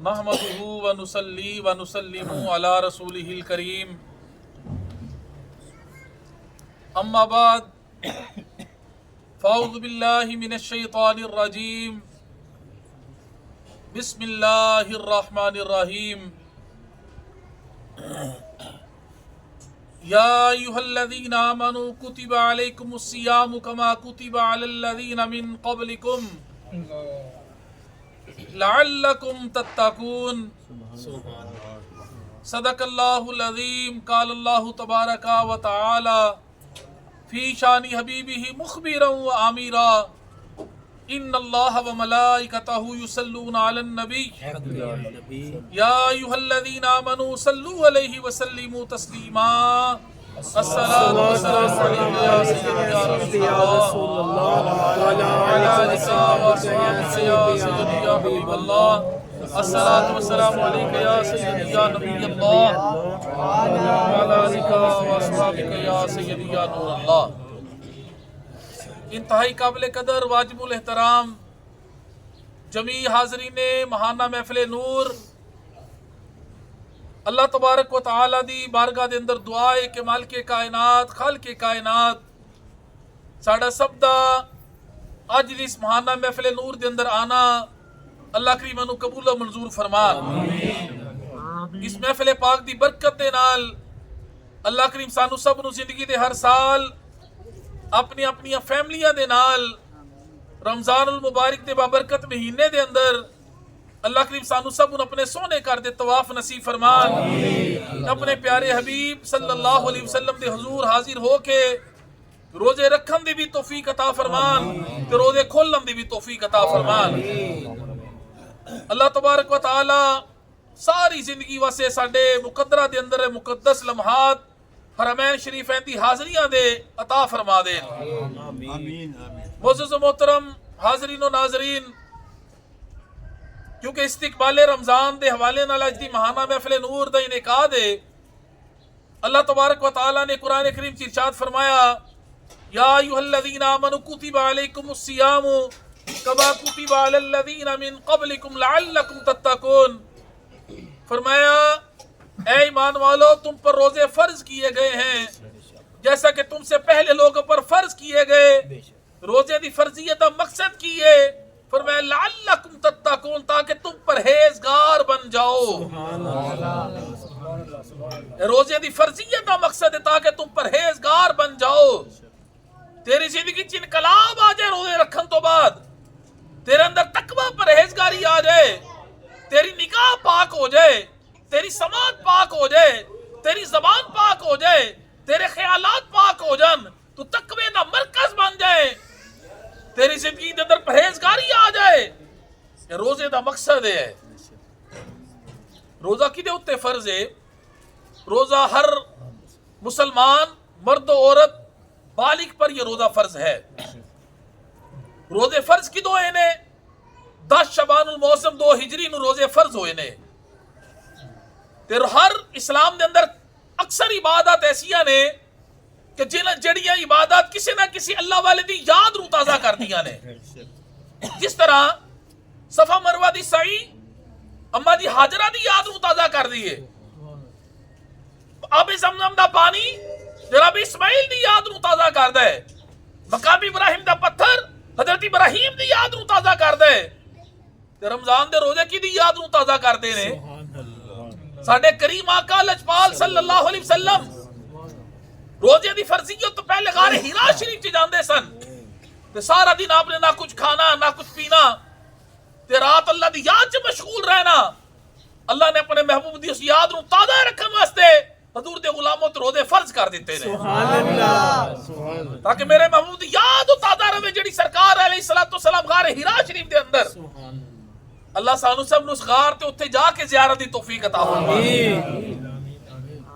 نحمده ونصلي ونسلم على رسوله الكريم اما بعد فاعوذ بالله من الشيطان الرجيم بسم الله الرحمن الرحيم يا أيها الذين آمنوا كتب عليكم الصيام كما كتب على الذين من قبلكم لعلكم تتقون صدق الله العظيم قال الله تبارك وتعالى في شان حبيبه مخبرا وآمرا ان الله وملائكته يصلون على النبي يا أيها الذين آمنوا صلوا عليه وسلموا تسليما الصلاة والسلام عليك يا سيدي يا رسول الله وعلى آلك وأصحابك يا سيدي يا حبيب الله الصلاة والسلام عليك يا سيدي يا نبي الله وعلى آلك وأصحابك يا سيدي يا نور الله. انتہائی قابل قدر واجب الاحترام جمیع حاضرین ماہانہ محفل نور، اللہ تبارک و تعالی دی بارگاہ دے اندر دعا ہے کہ مالک کائنات خالق کائنات ساڑا سب دا اج دی اس ماہانہ محفل نور دے اندر آنا اللہ کریم انو قبول و منظور فرمان. اس محفل پاک دی برکت دے نال اللہ کریم سانو سب نو زندگی دے ہر سال اپنی اپنی فیملیاں دے نال رمضان المبارک دے بابرکت مہینے دے اندر اللہ کریم سانو سب ان اپنے سونے کر دے طواف نصیب فرمان. اپنے پیارے حبیب صلی اللہ علیہ وسلم دے حضور حاضر ہو کے روزے رکھن دی بھی توفیق عطا فرمان تے روزے کھولن دی بھی توفیق عطا فرمان. اللہ تبارک و تعالی ساری زندگی واسے ساڈے مقدرہ دے اندر مقدس لمحات حرمین شریفین دی حاضریاں دے عطا فرما دے. معزز و محترم حاضرین و ناظرین، کیونکہ استقبال رمضان دے حوالے نال اج دی ماہانہ محفل نور دا انعقاد ہے، اللہ تبارک و تعالی نے قرآن کریم چ ارشاد فرمایا یا ایھا الذین آمنوا کتب علیکم الصیام کما کتب علی الذین من قبلکم لعلکم تتقون. فرمایا اے ایمان والو، تم پر روزے فرض کیے گئے ہیں جیسا کہ تم سے پہلے لوگوں پر فرض کیے گئے. روزے دی فرضیت کا مقصد کی ہے؟ فرمایا لعلکم تتقون، تاکہ تم پرہیزگار بن جاؤ. روزے دی فرضیت کا مقصد ہے تاکہ تم پرہیزگار بن جاؤ. تیری زندگی چ انقلاب آ جائے روزے رکھن تو بعد، تیرے اندر تقوی پرہیزگاری آ جائے، تیری نگاہ پاک ہو جائے، تیری سماعت پاک ہو جائے، تیری زبان پاک ہو جائے، تیرے خیالات پاک ہو جان، تو تقوی دا مرکز بن جائے، تیری زندگی دے اندر پرہیزگاری آ جائے. یہ روزے دا مقصد ہے. روزہ کدے اتے فرض ہے؟ روزہ ہر مسلمان مرد و عورت بالغ پر یہ روزہ فرض ہے. روزے فرض کی دو نے 10 شعبان الموسم 2 ہجری نو روزے فرض ہوئے نے. تے ہر اسلام دے اندر اکثر عبادات ایسیاں نے کہ جڑیاں عبادات کسی نہ کسی اللہ والے دی یاد نو تازہ کر دیاں نے. جس طرح صفا مروہ دی سعی اما دی حاجرہ دی یاد نو تازہ کر دیئے، آب زمزم دا پانی جناب اسماعیل دی یاد نو تازہ کر دے، مقام ابراہیم دا پتھر حضرت ابراہیم دی یاد نو تازہ کر دے. تے رمضان دے روزے کی دی یاد نو تازہ کر دے نے. ساڈے کریم آقا لجپال صلی اللہ علیہ وسلم روزے دی فرضیت تو پہلے غار ہیرا شریف چ جاندے سن تے سارا دن آپ نے نہ کچھ کھانا نہ کچھ پینا تے رات اللہ دی یاد چ مشغول رہنا. اللہ نے اپنے محبوب دی اس یاد نو تازہ رکھن واسطے حضور دے غلاموں تے روزے فرض کر دیتے نے. سبحان اللہ، تاکہ میرے محبوب دی یاد تازہ رہے جڑی سرکار علیہ الصلوۃ والسلام غار ہیرا شریف دے اندر. اللہ سانو سب نو اس غار تے اتھے جا کے زیارت دی توفیق عطا فرمائے.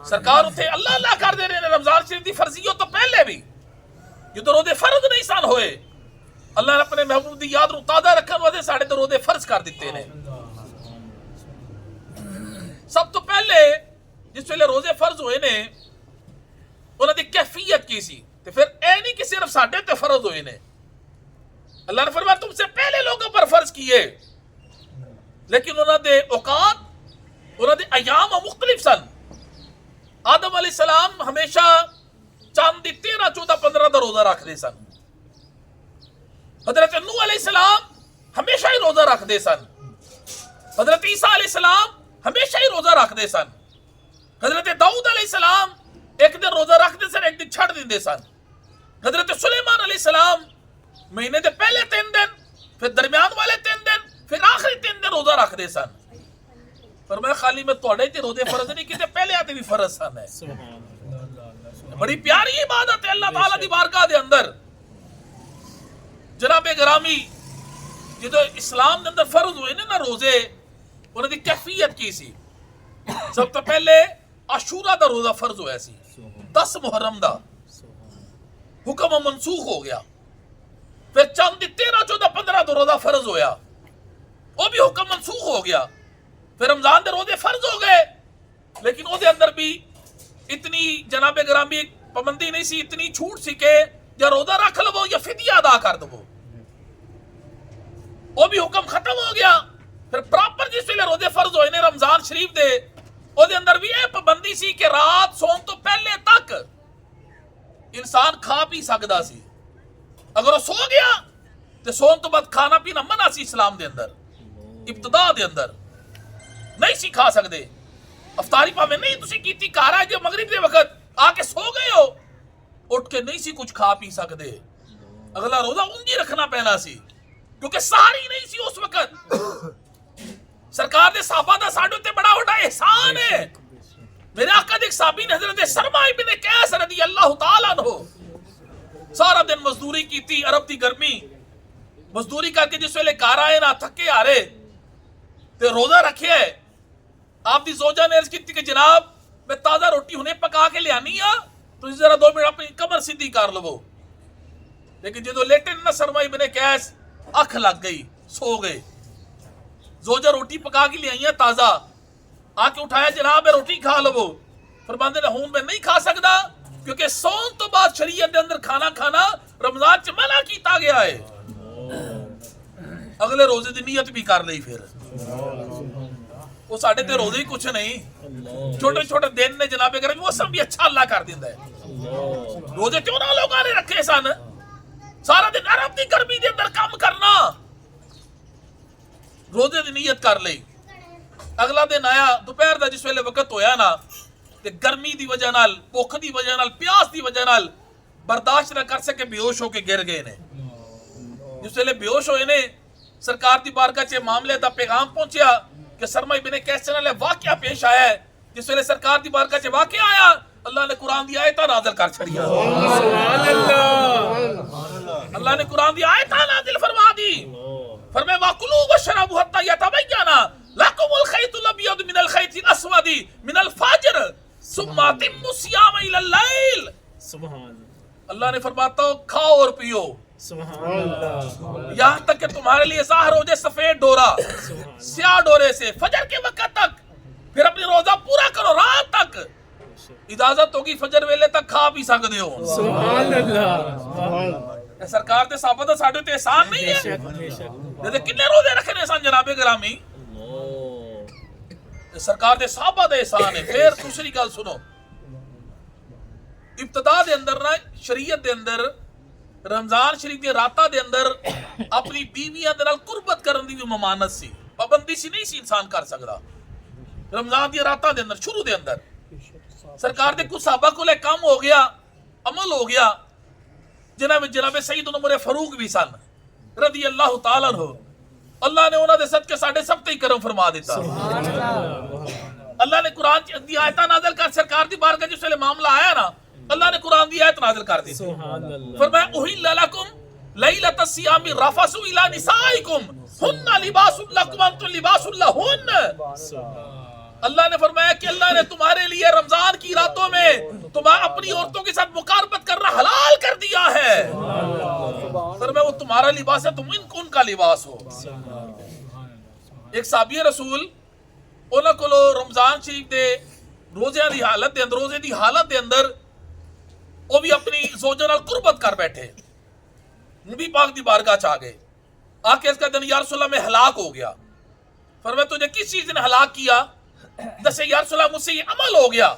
سرکار اتھے اللہ اللہ کر دے رہے نے رمضان شریف دی فرضیت تو پہلے بھی، جو روزے فرض نہیں سن ہوئے، اللہ نے اپنے محبوب دی یاد نو تازہ رکھن واسطے ساڈے تے روزے فرض کر دیتے نے. سب تو پہلے جس ویلے روزے فرض ہوئے نے انہاں دی کیفیت کی سی، تے پھر اے نہیں کہ صرف ساڈے تے فرض ہوئے نے. اللہ نے فرمایا تم سے پہلے لوگوں پر فرض کیے. لیکن انہوں دے اوقات انہوں دے ایام مختلف سن. آدم علیہ السلام ہمیشہ چاند دی 13 14 15 دا روزہ رکھ دے سن. حضرت نوح علیہ السلام ہمیشہ ہی روزہ رکھ دے سن. حضرت عیسیٰ علیہ السلام ہمیشہ ہی روزہ رکھ دے سن. حضرت داؤد علیہ السلام ایک دن روزہ رکھ دے سن، ایک دن چھڑ دے سن. حضرت سلیمان علیہ السلام مہینے دے پہلے 3 دن، پھر درمیان والے 3 دن، پھر آخری 3 دن روزہ رکھ دے سن. فرمایا خالی میں توڑے تے روزے فرض نہیں کیتے، پہلے آتے بھی فرض سن. ہے بڑی پیاری عبادت ہے اللہ تعالیٰ دی بارگاہ دے اندر. جناب گرامی جدو اسلام دے اندر فرض ہوئے نا روزے، انہوں دی کیفیت کی سی. سب تو پہلے عاشورہ دا روزہ فرض ہوا سی، 10 محرم دا حکم منسوخ ہو گیا. پھر چند 13 14 15 دا روزہ فرض ہویا، وہ بھی حکم منسوخ ہو گیا. پھر رمضان دے روزے فرض ہو گئے، لیکن وہ دے اندر بھی اتنی جناب گرامی پابندی نہیں سی، اتنی چھوٹ سی کہ یا روزہ رکھ لو یا فدیہ ادا کر دو. وہ بھی حکم ختم ہو گیا. پھر پراپر جس ویلے روزے فرض ہوئے نے رمضان شریف دے، وہ دے اندر بھی یہ پابندی سی کہ رات سون تو پہلے تک انسان کھا پی سکدا سی. اگر وہ سو گیا تو سون تو بعد کھانا پینا منع سی اسلام دے اندر. ابتدا دے اندر نہیں سی کھا سکدے. افطاری پاویں نہیں تسی کیتی، گھر آ جو مغرب دے وقت آ کے سو گئے ہو، اٹھ کے نہیں سی کچھ کھا پی سکدے. اگلا روزہ انجی رکھنا پینا سی کیونکہ ساری نہیں سی اس وقت. سرکار دے صحابہ دا ساڈے تے بڑا بڑا احسان ہے. میرے آقا دے ایک صحابی نے حضرت سرما ابن قیس رضی اللہ تعالیٰ عنہ سارا دن مزدوری کیتی، عرب دی گرمی مزدوری کر کے جس ویلے گھر آئے نا تھکے آ رہے تے روزہ رکھے ہے. آپ دی زوجہ نے عرض کی کہ جناب میں تازہ روٹی ہنے پکا کے لے آنی ہاں، تو ذرا 2 منٹ اپنی کمر سیدھی کر لو. لیکن جدو لیٹے نہ سرما ابن قیس اکھ لگ گئی، سو گئے. زوجہ روٹی پکا کے لے آئی ہیں تازہ، آ کے اٹھایا جناب میں روٹی کھا لو. فرماندے نے ہوں میں نہیں کھا سکتا کیونکہ سون تو بعد شریعت دے اندر کھانا کھانا رمضان چ منع کیتا گیا ہے. اگلے روزے دی نیت بھی کر لئی. پھر وہ ساڑھے تے روزے ہی کچھ نہیں، چھوٹے چھوٹے دن نے جناب اگر موسم بھی اچھا اللہ کر دیندا ہے. روزے کیوں نہ لوگاں نے رکھے سن؟ سارا دن عرب دی گرمی دے اندر کام کرنا، روزے دی نیت کر لئی. اگلا دن آیا دوپہر دا جس ویلے وقت ہویا نا تے گرمی دی وجہ نال، بھوک دی وجہ نال، پیاس دی وجہ نال برداشت نہ کر سکے، بے ہوش ہو کے گر گئے نے. جس ویلے بے ہوش ہوئے نے سرکار دی بارگاہ چ معاملے دا پیغام پہنچیا کہ سرما ابن قیس نال واقعہ پیش آیا ہے. جس ویلے سرکار دی بارگاہ چ واقعہ آیا اللہ نے قرآن دی آیتاں نازل کر چھڑیا. سبحان اللہ. اللہ نے قرآن دی آیتاں نازل فرما دی. فرمایا وَكُلُوا وَاشْرَبُوا حَتَّى يَتَبَيَّنَ لَكُمُ الْخَيْطُ الْأَبْيَضُ مِنَ الْخَيْطِ الْأَسْوَدِ مِنَ الْفَجْرِ ثُمَّ أَتِمُّوا الصِّيَامَ إِلَى اللَّيْلِ. سبحان اللہ نے فرماتا ہو کھاؤ اور پیو یہاں تک کہ تمہارے لیے ظاہر ہو جائے سفید ڈورا سیاہ ڈورے سے فجر کے وقت تک. پھر اپنی روزہ پورا کرو رات تک. اجازت ہوگی فجر ویلے تک کھا پی سکتے ہو. سبحان اللہ. سرکار دے صحابہ دا ساڈے تے احسان نہیں ہے. کنے روزے رکھنے سن جناب گرامی؟ سرکار دے صحابہ دا احسان ہے. پھر دوسری گل سنو، ابتدا دے اندر نا شریعت دے اندر رمضان شریف دی راتاں دے اندر اپنی بیویاں دے نال قربت کرن دی بھی ممانت سی، پابندی سی نہیں سی انسان کر سکدا. رمضان دی راتاں دے اندر شروع دے اندر سرکار دے کچھ صحابہ کو لے کام ہو گیا، عمل ہو گیا. جناب سیدنا عمر فاروق بھی سن رضی اللہ تعالیٰ عنہ. اللہ نے انہاں دے صدقے ساڈے سب تے کرم فرما دیتا. اللہ نے قرآن دی آیتاں نازل کر سرکار دی بارگاہ جس ویلے معاملہ آیا نا اللہ نے قرآن دی آیت نازل کر دی. فرمایا احل لکم لیلۃ الصیام الرفث الی نسائکم ہن لباس لکم وانتم لباس لہن. اللہ نے فرمایا کہ اللہ نے تمہارے لیے رمضان کی راتوں میں تمہیں اپنی عورتوں کے ساتھ مقاربت کرنا حلال کر دیا ہے. فرمایا وہ تمہارا لباس ہے، تم ان کا لباس ہو. ایک صحابی رسول انہاں کو رمضان شریف دے روزے دی حالت دے اندر وہ بھی اپنی زوجہ نال قربت کر بیٹھے. نبی پاک دی بارگاہ چ آ گئے، آ کے اس کا دن یا رسول اللہ میں ہلاک ہو گیا. فرمایا تجھے کس چیز نے ہلاک کیا؟ دسے یا رسول اللہ مجھ سے یہ عمل ہو گیا.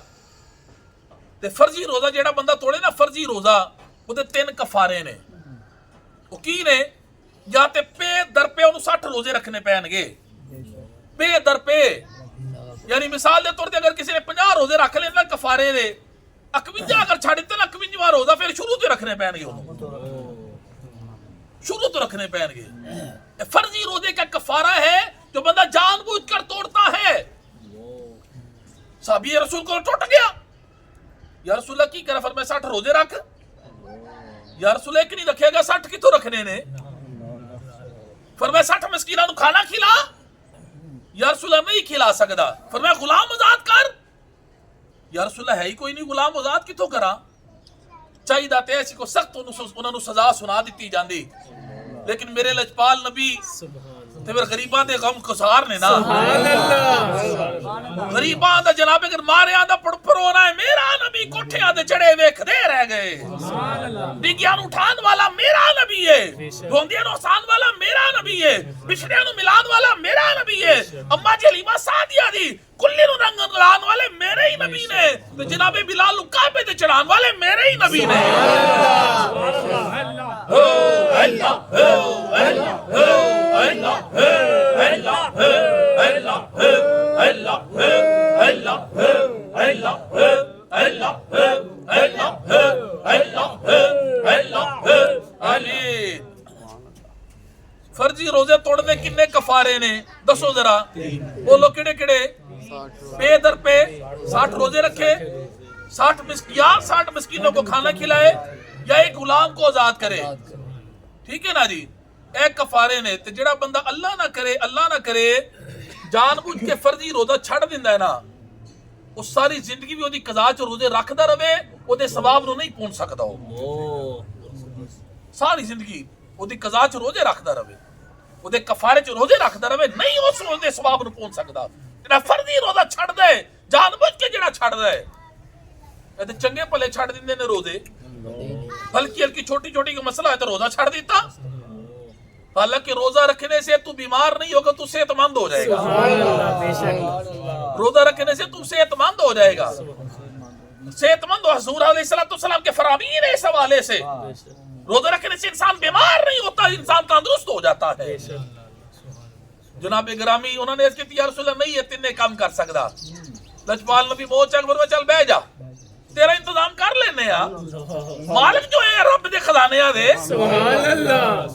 تے فرضی روزہ جیڑا بندہ توڑے نا فرضی روزہ وہ تے 3 کفارے نے. وہ کی نے؟ یا تے پے در پہ انہوں 60 روزے رکھنے پہن گے پے در پہ. یعنی مثال دے طور تے اگر کسی نے 50 روزے رکھ لیں نا کفارے دے 51 اگر چھاڑ دیتے نا 51واں روزہ پھر شروع تو رکھنے پہن گے شروع تو رکھنے پہن گے. فرضی روزے کا کفارہ ہے جو بندہ جان بوجھ کر توڑتا ہے. صحابی رسول کو ٹوٹ گیا. یا رسول اللہ کی کرا؟ فرمایا 60 روزے رکھ. یا رسول اللہ ایک نہیں رکھے گا 60 کی تو رکھنے نے. فرمایا 60 مسکینوں کو کھانا کھلا. یا رسول اللہ نہیں کھلا سکتا. فرمایا غلام آزاد کر. یا رسول اللہ ہے ہی کوئی نہیں غلام آزاد کتوں کرا؟ چاہیے داتے ایسی کو سخت انہوں نے سزا سنا دیتی جاندی. لیکن میرے لجپال نبی تے پھر غریباں دے غم کسار نے نا. غریباں دا جناب اگر ماریاں دا پڑپرونا ہے میرا نبی کوٹھیاں دے چڑھے ویکھ دے رہ گئے. ڈگیاں نو اٹھان والا میرا نبی ہے. روندیاں نو ہسان والا میرا نبی ہے. بچھڑیاں نو ملان والا میرا نبی ہے. اماں جی حلیمہ سعدیہ دی کلی نو رنگ لان والے میرے ہی نبی نے. تے جناب بلال نو کعبے تے چڑھان والے میرے ہی نبی نے. فرضی روزے توڑنے کنے کفارے نے دسو ذرا بولو کڑے کڑے؟ پے در پہ 60 روزے رکھے 60 مسکینوں کو کھانا کھلائے یا ایک غلام کو آزاد کرے. ٹھیک ہے نا جی. ایک کفارے نے. تے جڑا بندہ اللہ نہ کرے جان بوجھ کے فرضی روزہ چھڑ دیندا ہے نا وہ ساری زندگی بھی وہ دی قضا چ روزے رکھدا رہے وہ دے ثواب نو نہیں پہنچ سکدا. ساری زندگی وہ دی قضا چ روزے رکھدا رہے وہ دے کفارے چ روزے رکھدا رہے نہیں اس روزے دے ثواب نو پہنچ سکدا. جڑا فرضی روزہ چھڑ دے جان بوجھ کے جڑا چھڑ دے اے تے چنگے بھلے چھڑ دیندے نے روزے. ہلکی چھوٹی کا مسئلہ ہے تو روزہ چھڑ دیتا. حالانکہ روزہ رکھنے سے تو بیمار نہیں ہوگا تو صحت مند ہو جائے گا. روزہ رکھنے سے تو صحت مند ہو جائے گا. صحت مند ہو. حضور علیہ السلام کے فرامین ہے اس حوالے سے. روزہ رکھنے سے انسان بیمار نہیں ہوتا انسان تندرست ہو جاتا ہے. جناب گرامی انہوں نے اس کے یا رسول اللہ نہیں ہے تین کام کر سکتا. لجپال نبی موت چک فرمایا چل بہ جا تیرا انتظام کر لینے یا مالک جو ہے رب دے خزانے دے. سبحان اللہ.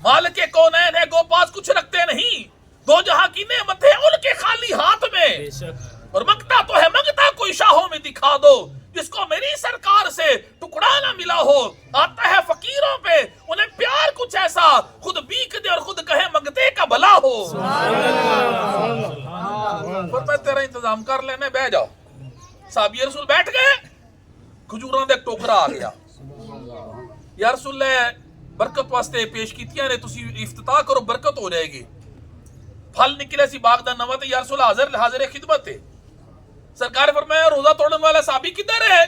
مالک کے کونین ہے گو پاس کچھ رکھتے نہیں. دو جہاں کی نعمت ہے ان کے خالی ہاتھ میں. اور مانگتا تو ہے مانگتا کوئی شاہوں میں دکھا دو جس کو میری سرکار سے ٹکڑا نہ ملا ہو. آتا ہے فقیروں پہ انہیں پیار کچھ ایسا خود بیک دے اور خود کہے منگتے کا بھلا ہو. فرمایا تیرا انتظام کر لینے بہ جاؤ. صحابی رسول بیٹھ گئے. کھجوراں دے ٹوکرا آ گیا. یا رسول اللہ برکت واسطے پیش کیتیاں نے تسی افتتاح کرو برکت ہو جائے گی. پھل نکلے سی باغ دا نواں تے یا رسول اللہ حاضر خدمت ہے. سرکار فرمایا روزہ توڑنے والا صحابی کدھر ہے؟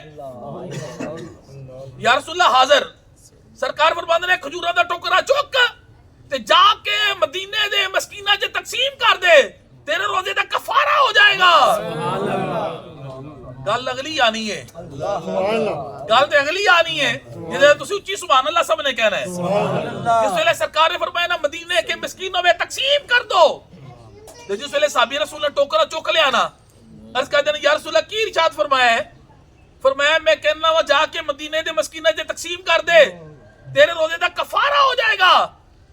یا رسول اللہ حاضر. سرکار فرماندے نے کھجوراں دا ٹوکرا چوک تے جا کے مدینے دے مسکیناں چ تقسیم کر دے تیرے روزے دا کفارہ ہو جائے گا. گل اگلی آنی ہے. گل تے اگلی آنی ہے جدے تسی اچھی سبحان اللہ سب نے کہنا ہے. جس ویلے سرکار نے فرمایا نا مدینے کے مسکینوں میں تقسیم کر دو. جس ویلے صحابی رسول نے ٹوکرا چوک لیا نا عرض کہتے ہیں یا رسول اللہ کی ارشاد فرمایا ہے؟ فرمایا میں کہنا وہ جا کے مدینے دے مسکینوں سے تقسیم کر دے تیرے روزے دا کفارہ ہو جائے گا.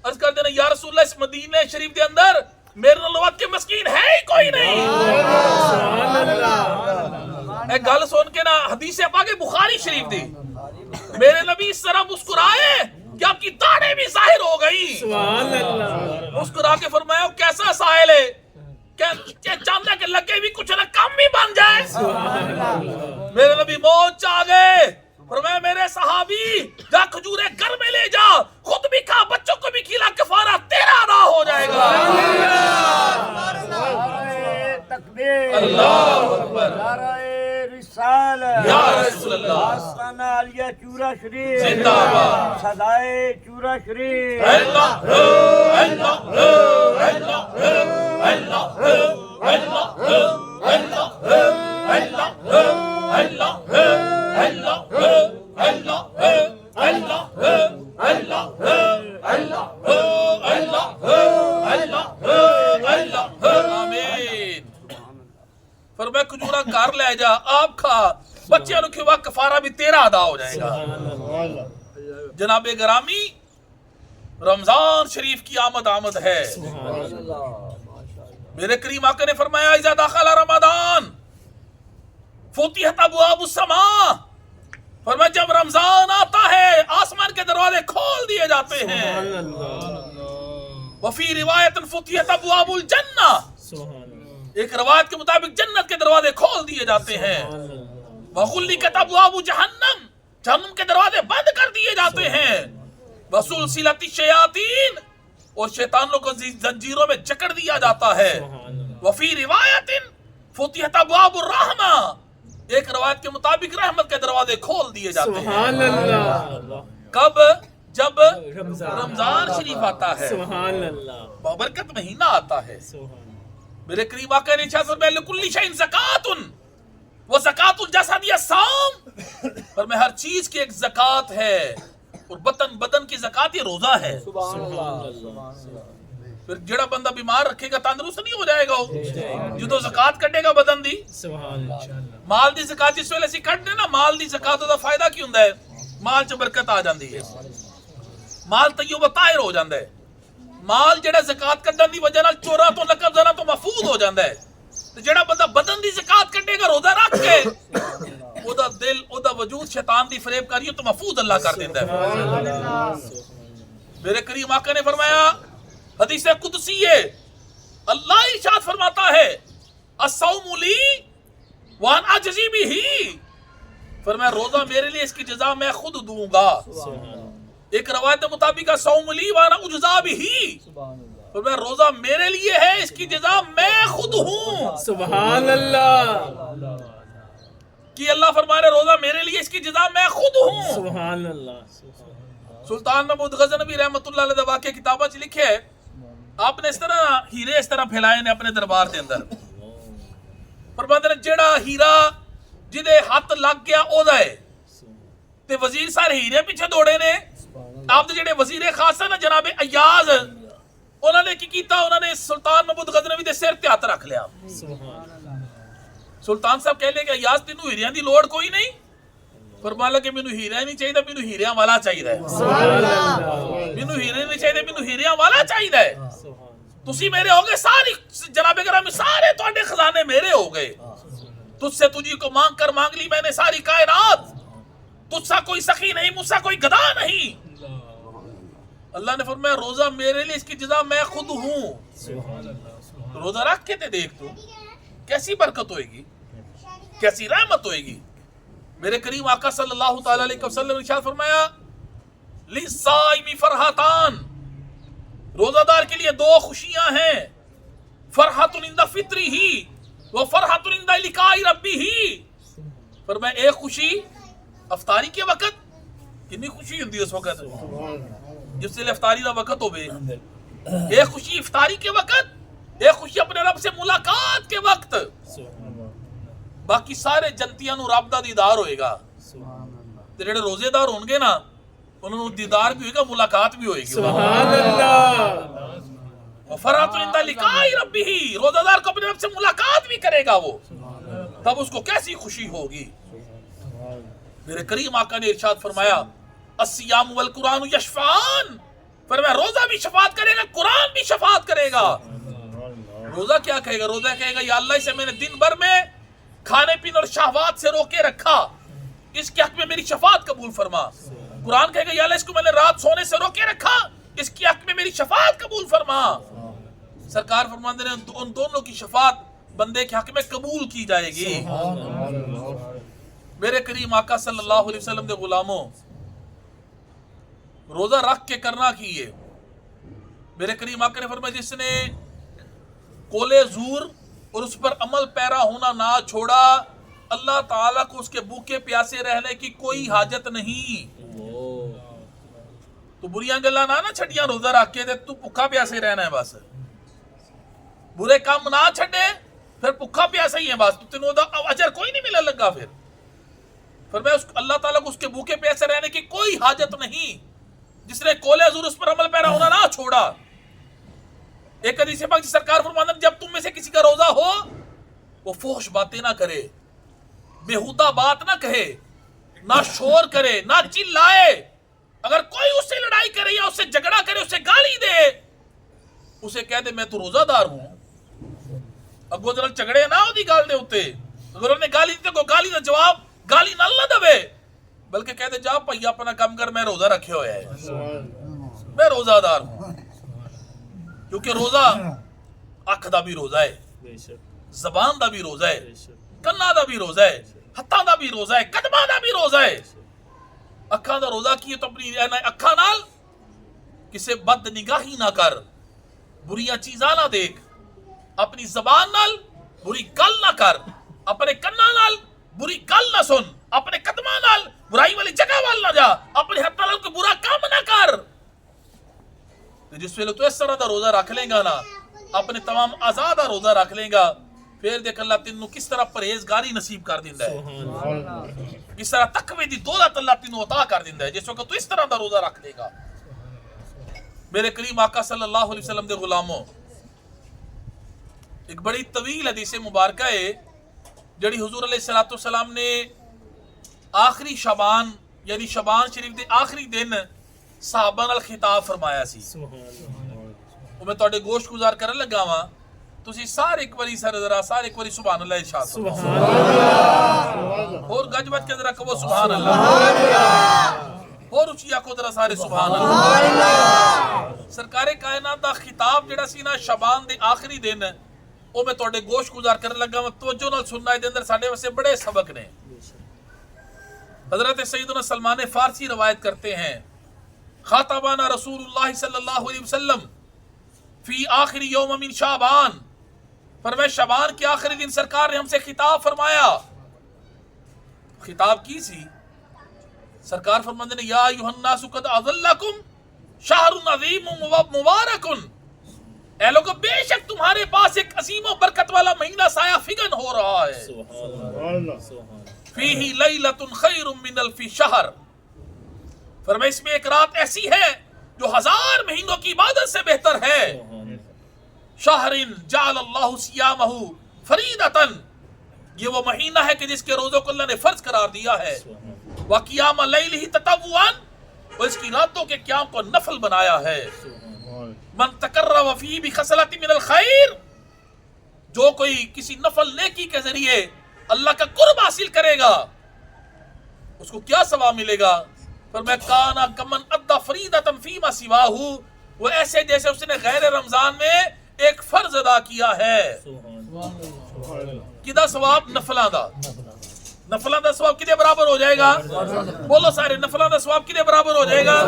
عرض کہتے ہیں یا رسول اللہ اس مدینے شریف دے اندر میرے نلوت کے مسکین ہے ہی کوئی نہیں. اے گل سن کے نا حدیث پاک بخاری شریف دی میرے نبی اس طرح مسکرائے کہ آپ کی داڑھیں بھی ظاہر ہو گئی. مسکرا کے فرمایا کیسا سائل ہے چاہتا کہ لگے بھی کچھ نہ کم بھی بن جائے. میرے نبی موت چاہ گئے. فرمایا میرے صحابی جا کھجورے گھر میں لے جا خود بھی کھا بچوں کو بھی کھلا کفارہ تیرا ادا ہو جائے گا. اللہ اکبر. سال یا رسول اللہ آستانہ عالیہ چورا شریف زندہ باد سدائے چورا شریف اللہ اللہ اللہ اللہ اللہ فرمایا کھجورا گھر لے جا آپ کھا بچیاں نو کھوا کفارہ بھی تیرا ادا ہو جائے گا جناب گرامی رمضان شریف کی آمد ہے میرے کریم آقا نے فرمایا اذا دخل رمضان فتحت ابواب السماء فرمایا جب رمضان آتا ہے آسمان کے دروازے کھول دیے جاتے ہیں وفی روایت فتحت ابواب الجنہ ایک روایت کے مطابق جنت کے دروازے کھول دیے جاتے ہیں وغلقت ابواب جہنم جہنم کے دروازے بند کر دیے جاتے ہیں وسلسلت الشیاطین اور شیطانوں کو زنجیروں میں جکڑ دیا جاتا ہے وفی روایت فتحت ابواب الرحمہ ایک روایت کے مطابق رحمت کے دروازے کھول دیے جاتے ہیں کب جب رمضان شریف آتا ہے بابرکت مہینہ آتا ہے میرے قریب آقا نے ارشاد فرمایا لکل شیء زکات وہ زکات الجسد یا الصوم فرمایا ہر چیز کی ایک زکات ہے اور بدن کی زکات یہ روزہ ہے پھر جڑا بندہ بیمار رکھے گا تندرست نہیں ہو جائے گا جو تو زکات کٹے گا بدن دی مال دی زکات جس ویلے سی کٹنے نا مال دی زکات دا فائدہ کی ہوندا ہے مال چ برکت آ جاندی ہے مال طیب و طاہر ہو جاندا ہے مال جڑا زکات کٹن دی وجہ نال چوراں تو نقب زنا تو محفوظ ہو جاندا ہے تے جڑا بندہ بدن دی زکات کٹے گا روزہ رکھ کے او دا دل او دا وجود شیطان دی فریب کریو تو محفوظ اللہ کر دیندا ہے میرے کریم آقا نے فرمایا حدیث قدسی ہے اللہ ارشاد فرماتا ہے الصوم لی وانا اجزی بہ فرمایا روزہ میرے لیے اس کی جزا میں خود دوں گا ایک روایت مطابق الصوم لی وانا اجزا بہ فرمایا روزہ میرے لیے ہے اس کی جزا میں خود ہوں سبحان اللہ کہ اللہ فرما رہے روزہ میرے لیے اس کی جزا میں خود ہوں سبحان اللہ سلطان محمود غزنوی رحمۃ اللہ علیہ واقعہ کتابہ چ لکھے ہے آپ نے اس طرح ہیرے اس طرح پھیلائے نے اپنے دربار دے اندر فرماتے نے جیڑا ہیرا جدے ہاتھ لگ گیا او دا ہے تے وزیر سارے ہیرے پیچھے دوڑے نے آپ دے جڑے وزیر خاص ہے نا جناب ایاز انہوں نے کی کیتا انہوں نے سلطان محمود غزنوی دے سر تے ہاتھ رکھ لیا سلطان صاحب کہہ لے کہ ایاز تینوں ہیریاں دی لوڑ کوئی نہیں فرمان لگے مینوں ہیرا نہیں چاہیے مینوں ہیریاں والا چاہیے مینوں ہیرے نہیں چاہیے مینوں ہیریاں والا چاہیے تسی میرے ہو گئے ساری جناب گرامی سارے تواڈے خزانے میرے ہو گئے تجھ سے تجھی کو مانگ کر مانگ لی میں نے ساری کائنات تجھ سا کوئی سخی نہیں مجھ سا کوئی گدا نہیں اللہ نے فرمایا روزہ میرے لیے اس کی جزا میں خود ہوں روزہ رکھ کے تے دیکھ تو کیسی برکت ہوئے گی کیسی رحمت ہوئے گی میرے کریم آقا صلی اللہ تعالی علیہ وسلم نے ارشاد فرمایا للصائم فرحتان روزہ دار کے لیے دو خوشیاں ہیں فرحت عند فطرہ و فرحت عند لقاء ربہ فرمایا ایک خوشی افطاری کے وقت کتنی خوشی ہوندی اس وقت جس سے افطاری دا وقت ہوئے ایک خوشی افطاری کے وقت ایک خوشی اپنے رب سے ملاقات کے وقت باقی سارے جنتیاں نو رب دا دیدار ہوئے گا تے جڑے روزے دار ہون گے نا انہوں نے دیدار بھی ہوئے گا ملاقات بھی ہوئے گی سبحان اللہ وفرحت عند لقاء ربہ روزہ دار کو اپنے رب سے ملاقات بھی کرے گا وہ تب اس کو کیسی خوشی ہوگی میرے کریم آقا نے ارشاد فرمایا الصیام والقرآن یشفعان فرمایا روزہ بھی شفاعت کرے گا قرآن بھی شفاعت کرے گا روزہ کیا کہے گا روزہ کہے گا یا اللہ اسے میں نے دن بھر میں کھانے پینے اور شہوات سے روکے رکھا اس کے حق میں میری شفاعت قبول فرما قرآن کہے گا یا اللہ اس کو میں نے رات سونے سے روکے رکھا اس کے حق میں میری شفاعت قبول فرما سرکار فرماتے ہیں ان دونوں کی شفاعت بندے کے حق میں قبول کی جائے گی میرے کریم آقا صلی اللہ علیہ وسلم دے غلاموں روزہ رکھ کے کرنا کیے میرے کریم آقا نے فرمایا جس نے قول زور اور اس پر عمل پیرا ہونا نہ چھوڑا اللہ تعالیٰ کو اس کے بھوکے پیاسے رہنے کی کوئی حاجت نہیں. تو بریاں گلاں نہ چھڈیاں روزہ رکھ کے تے تو بھوکا پیاسے رہنا ہے بس. برے کام نہ چھڈے پھر بھوکا پیاسا ہی ہے بس. تو تینوں دا اجر کوئی نہیں ملنے لگا پھر. فرمایا اس اللہ تعالیٰ کو اس کے بھوکے پیاسے رہنے کی کوئی حاجت نہیں. جس نے قول حضور اس پر عمل پیرا ہونا نہ چھوڑا. ایک حدیث پاک کی سرکار فرماتے ہیں جب تم میں سے کسی کا روزہ ہو وہ فحش باتیں نہ کرے, بےہودہ بات نہ کہے, نہ شور کرے, نہ چلائے. اگر کوئی اس سے لڑائی کرے یا اس سے جھگڑا کرے, اس سے گالی دے, اسے کہہ دے میں تو روزہ دار ہوں. اگو ذرا جھگڑے نہ ہوتی گال دے ہوتے. اگر انہیں گالی دیتے کو گالی دا جواب گالی نہ دے, بلکہ کہہ دے جا پہیا اپنا کام کر, میں روزہ رکھے ہوئے ہے, میں روزہ دار ہوں. کیونکہ روزہ اکھ دا بھی روزہ ہے, زبان دا بھی روزہ ہے, کنا دا بھی روزہ ہے, ہتھاں دا بھی روزہ ہے, قدماں دا بھی روزہ ہے. اکھاں دا روزہ کیے تو اپنی اکھاں نال کسے بد نگاہی نہ کر, بریاں چیزاں نہ دیکھ. اپنی زبان نال بری گل نہ کر, اپنے کنا نال بری گل نہ سن, اپنے قدماں نال برائی والی جگہ وال نہ جا, اپنے ہتھاں نال کوئی برا کام نہ کر. جس ویلے تو اس طرح دا روزہ رکھ لیں گا نا, اپنے تمام آزادہ روزہ رکھ لیں گا, پھر دیکھ اللہ تینوں کس طرح پرہیزگاری نصیب کر دیندا ہے, کس طرح تقوی دی دولت اللہ تینوں عطا کر دیندا ہے جس وقت تو اس طرح دا روزہ رکھ لے گا. میرے کریم آقا صلی اللہ علیہ وسلم دے غلاموں, ایک بڑی طویل حدیث مبارکہ ہے جڑی حضور علیہ السلام نے آخری شعبان یعنی شعبان شریف دے آخری دن صحابہ نال خطاب فرمایا سی. وہ میں تواڈے گوشت گزار کرن لگا واں, تسی سارے ایک باری ذرا سارے ایک باری سبحان اللہ ارشاد سبحان اللہ, اور گج بج کے ذرا کہو سبحان اللہ, اور اچھی آکھو ذرا سارے سبحان اللہ. سرکار کائنات دا خطاب جڑا سی نا شعبان دے آخری دن, وہ میں تواڈے گوشت گزار کرن لگا واں, توجہ نال سننا ہے, دے اندر ساڈے واسطے بڑے سبق نے. حضرت سیدنا سلمان فارسی روایت کرتے ہیں, خاطبانا رسول اللہ صلی اللہ علیہ وسلم فی آخر یوم من شعبان, فرمائے شعبان کے آخری دن سرکار نے ہم سے خطاب فرمایا. خطاب کی سی؟ سرکار فرماتے ہیں یا ایھا الناس قد اظلکم شہر عظیم مبارک, اے لوگو بے شک تمہارے پاس ایک عظیم و برکت والا مہینہ سایہ فگن ہو رہا ہے. فیہ لیلۃ خیر من الف شہر, فرمایا اس میں ایک رات ایسی ہے جو 1000 مہینوں کی عبادت سے بہتر ہے. شہر جعل اللہ صیامہ فریدۃ, یہ وہ مہینہ ہے کہ جس کے روزوں کو اللہ نے فرض قرار دیا ہے. وقیام لیلہ تطوعا, اور اس کی راتوں کے قیام کو نفل بنایا ہے. من تقرب فیہ بخصلۃ من الخیر, جو کوئی کسی نفل نیکی کے ذریعے اللہ کا قرب حاصل کرے گا اس کو کیا ثواب ملے گا؟ فرمایا کانا کمن ادا فریدۃ فیما سواہ, وہ ایسے جیسے اس نے غیر رمضان میں ایک فرض ادا کیا ہے. کدا ثواب؟ نفلاں دا. نفلاں دا ثواب کدے برابر ہو جائے گا؟ بولو سارے, نفلاں دا ثواب کدے برابر ہو جائے گا؟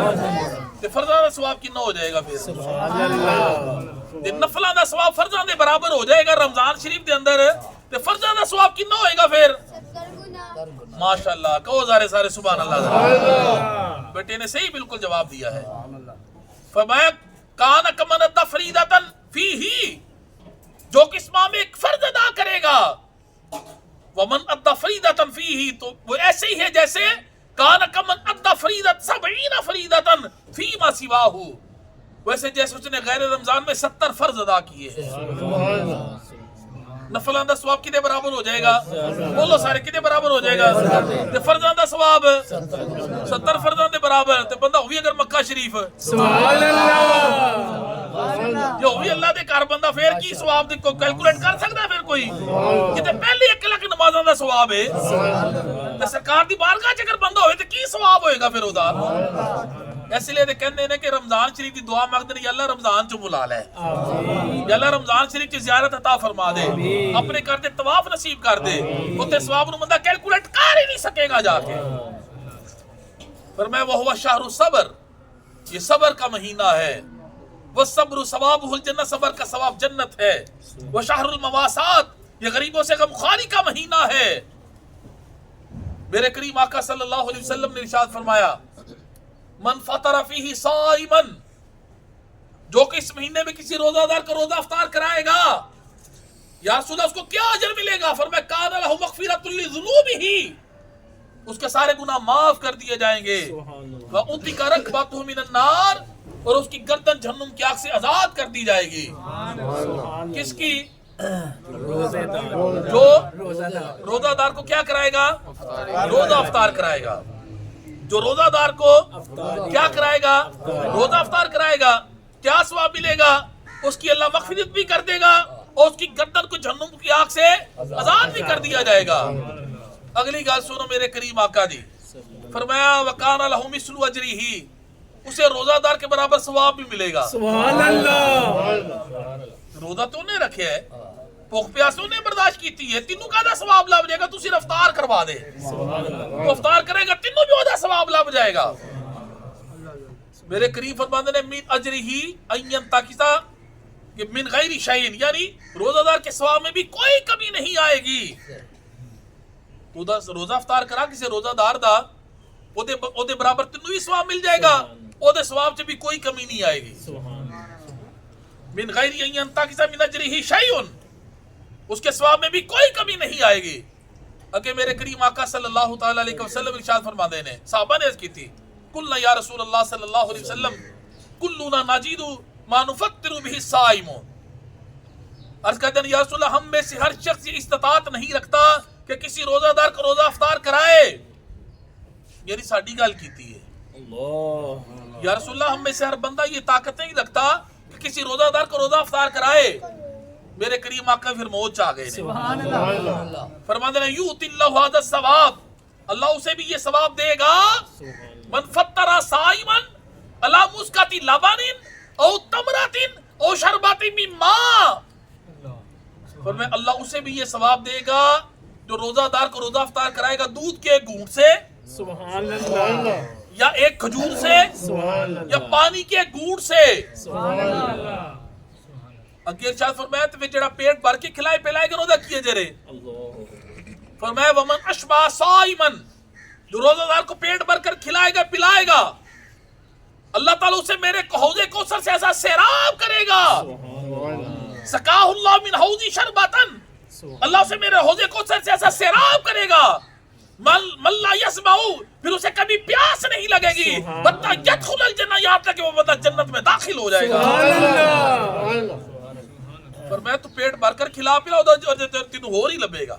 تے فرضاں دا ثواب کتنا ہو جائے گا پھر؟ سبحان اللہ. تے نفلاں دا ثواب فرضاں دے برابر ہو جائے گا رمضان شریف دے اندر, تے فرضاں دا ثواب کتنا ہوئے گا پھر؟ ماشاءاللہ, کہو سارے سبحان اللہ. بیٹے نے صحیح بالکل جواب دیا ہے. فرمایا کان کمن ادا فریدۃ فیہ, جو کس ماہ میں ایک فرض ادا کرے گا, ومن ادا فریدۃ فیہ, تو وہ ایسے ہی ہے جیسے کان کمن ادا فریدۃ 70 فریدۃ فیما سواہ, ویسے جیسے اس نے غیر رمضان میں 70 فرض ادا کیے ہیں. نفلاں دا ثواب کدے برابر ہو جائے گا؟ بولو سارے, کدے برابر ہو جائے گا؟ تے فرضاں دا ثواب 70 فرضاں دے برابر. تے بندہ ہوئی اگر مکہ شریف, سبحان اللہ, جو ہوئی اللہ دے گھر بندہ, پھر کی ثواب کو کیلکولیٹ کر سکتا ہے پھر کوئی؟ جتے پہلی 1 لاکھ نمازاں دا ثواب ہے, تے سرکار دی بارگاہ چ اگر بندہ ہوئے تے کی ثواب ہوئے گا پھر ادا؟ اس لیے کہتے ہیں کہ رمضان شریف کی دعا مانگتے ہیں, یا اللہ رمضان چ بلا لے, یا اللہ رمضان شریف کی زیارت عطا فرما دے, اپنے کر دے طواف نصیب کر دے. اوتے ثواب نو بندہ کیلکولیٹ کر ہی نہیں سکے گا جا کے. فرمایا وہ شہر الصبر, یہ صبر کا مہینہ ہے. والصبر ثوابہ الجنہ, صبر کا ثواب جنت ہے. وہ شہر المواسات, یہ غریبوں سے غمخواری کا مہینہ ہے. میرے کریم آقا صلی اللہ علیہ وسلم نے ارشاد فرمایا من فطر فیہ صائما، جو کہ اس مہینے میں کسی روزہ دار کا روزہ افطار کرائے گا، یا رسول اللہ اس کو کیا اجر ملے گا؟ فرمایا کان لہ مغفرۃ لذنوبہ، اس کے سارے گناہ معاف کر دیے جائیں گے، وَأُنْتِكَ رَكْبَتُهُ مِنَ النَّارِ، اور اس کی گردن جہنم کی آگ سے آزاد کر دی جائے گی۔ کس کی؟ جو روزہ دار کو کیا کرائے گا؟ روزہ افطار کرائے گا۔ جو روزہ دار کو کیا کرائے گا؟ روزہ افطار کرائے گا، کیا ثواب ملے گا؟ اس کی اللہ مغفرت بھی کر دے گا اور اس کی گردن کو جہنم کی آگ سے آزاد بھی کر دیا جائے گا۔ اگلی گال سنو میرے کریم آقا جی، فرمایا وَقَانَ لَهُ مِثْلُ أَجْرِهِ، اسے روزہ دار کے برابر ثواب بھی ملے گا۔ سبحان اللہ، روزہ تو نے رکھے ہے، بھوک پیاس تو نے برداشت کیتی ہے، تینوں کا ثواب لب جائے گا، تو صرف افطار کروا دے، تو افطار کرے گا تینوں بھی وہاں ثواب لب جائے گا۔ میرے کریم فرماندے نے من اجرہی ان ینتقص، کہ من غیر شیء، یعنی روزہ دار کے ثواب میں بھی کوئی کمی نہیں آئے گی۔ روزہ افطار کرا کسی روزہ دار دا او دے برابر تینوں بھی ثواب مل جائے گا، او دے ثواب سے بھی کوئی کمی نہیں آئے گی۔ من غیر ان ینتقص من اجرہ شیء، اس کے ثواب میں بھی کوئی کمی نہیں آئے گی۔ اگے میرے کریم آقا صلی اللہ تعالی علیہ وسلم ارشاد فرماتے ہیں، صحابہ نے عرض کی تھی قلنا یا رسول اللہ صلی اللہ علیہ وسلم کلنا نجد ما نفطر به الصائم، عرض کرتے ہیں یا رسول اللہ ہم میں سے ہر شخص یہ استطاعت نہیں رکھتا کہ کسی روزہ دار کو روزہ افطار کرائے، یعنی ساڈی گل کیتی ہے، یا رسول اللہ ہم میں سے ہر بندہ یہ طاقت نہیں رکھتا کہ کسی روزہ دار کو روزہ افطار کرائے۔ میرے کریم آقا پھر موج آ گئے فرماتے ہیں یؤتی اللہ ھذا الثواب، اللہ اسے بھی یہ ثواب دے گا، من فطر صائما علی مسکۃ لبن او تمرۃ او شربۃ من ماء، فرمایا اللہ اسے بھی یہ ثواب دے گا جو روزہ دار کو روزہ افطار کرائے گا دودھ کے ایک گھونٹ سے، سبحان اللہ، یا ایک کھجور سے، یا پانی کے ایک گھونٹ سے۔ اگے ارشاد فرمایا تو جڑا پیٹ بھر کے کھلائے پلائے گا روزہ کیے جرے، فرمایا ومن اشبع صائما، جو روزہ دار کو پیٹ بھر کر کھلائے گا پلائے گا، اللہ تعالیٰ اسے میرے حوض کوثر سے ایسا سیراب کرے گا، سقاہ اللہ من حوضی شربتن، اللہ اسے میرے حوض کوثر سے ایسا سیراب کرے گا، من لا یسمع، پھر اسے کبھی پیاس نہیں لگے گی، حتی یدخل الجنہ، یہاں تک کہ وہ بندہ جنت میں داخل ہو جائے گا۔ فرمایا تو پیٹ بھر کر کھلا پلا تینوں ہو ہی لبے گا۔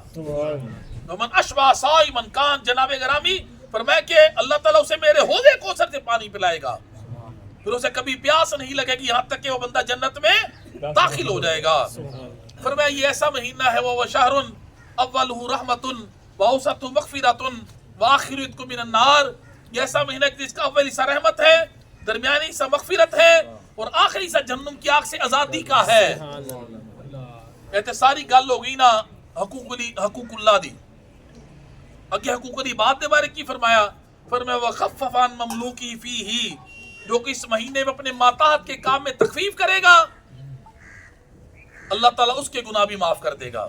ومن اشبع صائما کان، جناب گرامی فرمایا کہ اللہ تعالیٰ اسے میرے حوض کوثر سے پانی پلائے گا، پھر اسے کبھی پیاس نہیں لگے گی، یہاں تک کہ وہ بندہ جنت میں داخل ہو جائے گا۔ فرمایا یہ ایسا مہینہ ہے وہ شہر اولہ رحمت واوسطہ مغفرۃ وآخرہ عتق من النار، یہ ایسا مہینہ جس کا اول حصہ رحمت ہے، درمیانی حصہ مغفرت ہے، اور آخری حصہ جہنم کی آگ سے آزادی کا ہے۔ کہتے ساری گل ہو گئی نا حقوق اللہ دی، اگے حقوق العباد دے بارے کی فرمایا، فرمایا وخفف عن مملوکی فیہ، جو کہ اس مہینے میں اپنے ماتحت کے کام میں تخفیف کرے گا، اللہ تعالیٰ اس کے گناہ بھی معاف کر دے گا۔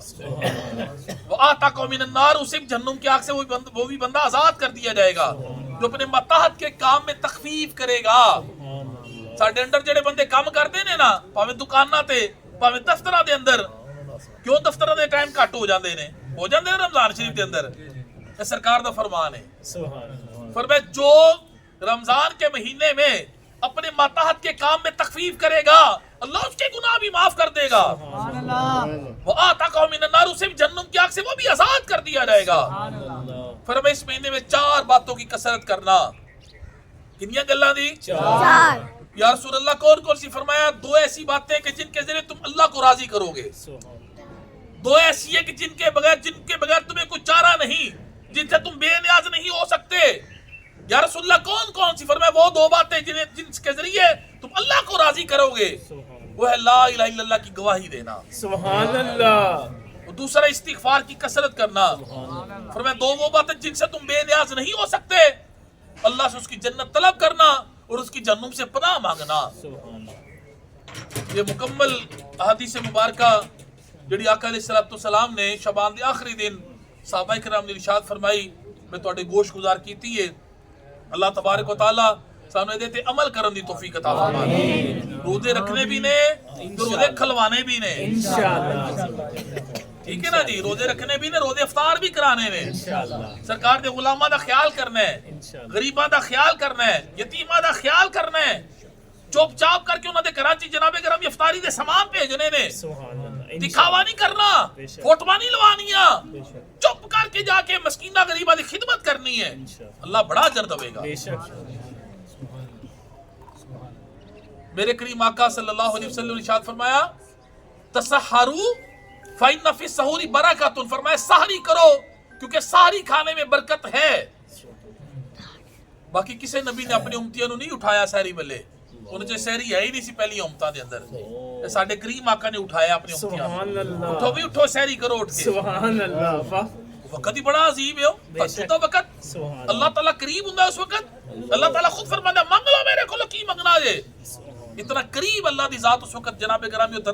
وَآتَقَ مِنَ النَّارِ، اسے جہنم کی آگ سے وہ بھی بندہ آزاد کر دیا جائے گا جو اپنے ماتحت کے کام میں تخفیف کرے گا۔ ساڈے انڈر جڑے بندے کام کرتے نے نا، پاویں دکاناں تے پاویں دفتراں دے اندر، کیوں دفتراں دے ٹائم کٹ ہو جاندے نے رمضان شریف دے اندر، یہ سرکار دا فرمان ہے۔ فرمایا جو رمضان کے مہینے میں اپنے ماتحت کے کام میں تخفیف کرے گا، اللہ اس کے گناہ بھی معاف کر دے گا۔ وَآتَقَهُ مِنَ النَّارِ، اسے جہنم کی آگ سے وہ بھی آزاد کر دیا جائے گا۔ فرمایا اس مہینے میں 4 باتوں کی کثرت کرنا۔ کنیاں گلاں دی؟ 4۔ یا رسول اللہ کون کون سی؟ فرمایا 2 ایسی باتیں کہ جن کے ذریعے تم اللہ کو راضی کرو گے، 2 ایسی ہیں کہ جن کے بغیر تمہیں کوئی چارہ نہیں، جن سے تم بے نیاز نہیں ہو سکتے۔ یا رسول اللہ کون کون سی؟ فرمایا وہ 2 باتیں جن کے ذریعے تم اللہ کو راضی کرو گے، وہ ہے لا الہ الا اللہ کی گواہی دینا، سبحان اللہ، اور دوسرا استغفار کی کثرت کرنا۔ فرمایا 2 وہ باتیں جن سے تم بے نیاز نہیں ہو سکتے، اللہ سے اس کی جنت طلب کرنا اور اس کی جہنم سے پناہ مانگنا۔ یہ مکمل احادیث مبارکہ جڑی آقا علیہ السلام نے شعبان دے آخری دن صحابہ کرام نے ارشاد فرمائی، میں ਤੁਹਾਡੇ ਗੋਸ਼ ਗੁਜ਼ਾਰ ਕੀਤੀ ਹੈ اللہ تبارک و تعالی ਸਾਨੂੰ ਇਹਦੇ ਤੇ ਅਮਲ ਕਰਨ ਦੀ ਤੌਫੀਕ عطا ਫਰਮਾਏ روزے رکھنے بھی نے روزے کھلوانے بھی نے ٹھیک ہے نا جی روزے رکھنے بھی نے روزے افطار بھی کرانے نے سرکار دے غلاماں دا خیال کرنا ہے غریباں دا خیال کرنا ہے یتیماں دا خیال کرنا ہے چوپ چاپ کر کے انہوں نے کراچی جناب گرامی افطاری دے سامان بھیجنے نے دکھاوا نہیں کرنا فوٹواں نہیں لوانیاں چپ کر کے جا کے مسکینہ غریبہ دی خدمت کرنی ہے اللہ بڑا اجر دے گا میرے کریم آقا صلی اللہ علیہ وسلم نے ارشاد فرمایا تسحروا فإن فی السحور برکۃ فرمایا سحری کرو کیونکہ سحری کھانے میں برکت ہے باقی کسی نبی نے اپنی امتیاں نو نہیں اٹھایا سحری ویلے انہوں نے سحری ہے ہی نہیں سی پہلی امتاں دے اندر ساڈے کریم آقا نے اٹھایا اپنی امتیاں اٹھو بھی اٹھو سحری کرو اٹھ کے سبحان اللہ وقت ہی بڑا عظیم ہے فرسودہ وقت اللہ تعالیٰ قریب ہوں اس وقت اللہ تعالیٰ خود فرماتا ہے منگ لو میرے کو کی منگنا جے اتنا قریب اللہ دی ذات اس وقت جناب گرامی ہوتا